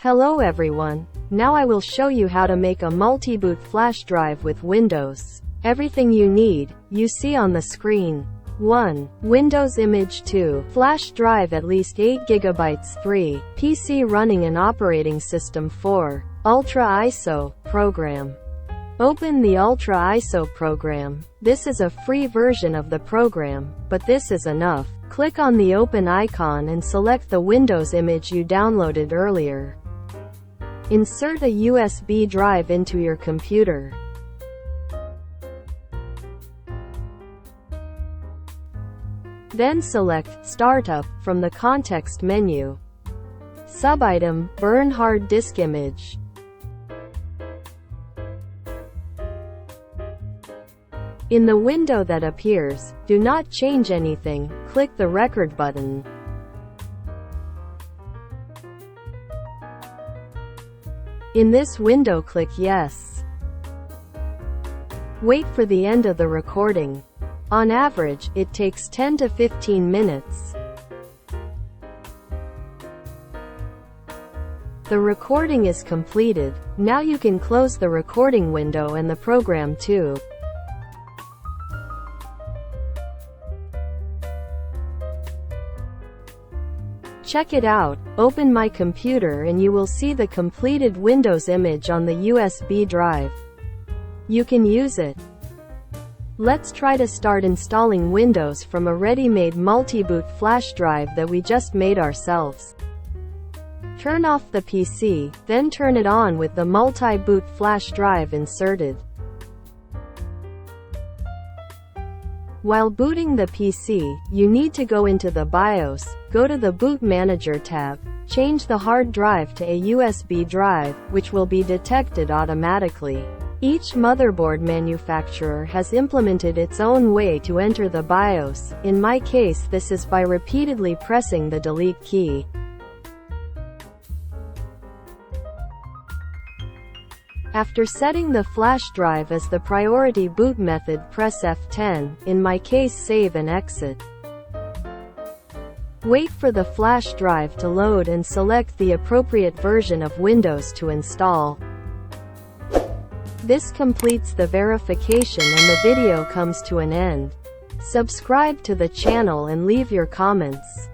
Hello everyone. Now I will show you how to make a multi-boot flash drive with Windows. Everything you need, you see on the screen. 1. Windows Image. 2. Flash drive at least 8 GB. 3. PC running an operating system. 4. Ultra ISO program. Open the Ultra ISO program. This is a free version of the program, but this is enough. Click on the open icon and select the Windows image you downloaded earlier. Insert a USB drive into your computer. Then select Startup from the context menu. Subitem, Burn hard disk image. In the window that appears, do not change anything, click the Record button. In this window click Yes. Wait for the end of the recording. On average, it takes 10 to 15 minutes. The recording is completed. Now you can close the recording window and the program too. Check it out. Open my computer and you will see the completed Windows image on the USB drive. You can use it. Let's try to start installing Windows from a ready-made multi-boot flash drive that we just made ourselves. Turn off the PC, then turn it on with the multi-boot flash drive inserted. While booting the PC, you need to go into the BIOS, go to the Boot Manager tab, change the hard drive to a USB drive, which will be detected automatically. Each motherboard manufacturer has implemented its own way to enter the BIOS. In my case, this is by repeatedly pressing the delete key. After setting the flash drive as the priority boot method, press F10, in my case save and exit. Wait for the flash drive to load and select the appropriate version of Windows to install. This completes the verification and the video comes to an end. Subscribe to the channel and leave your comments.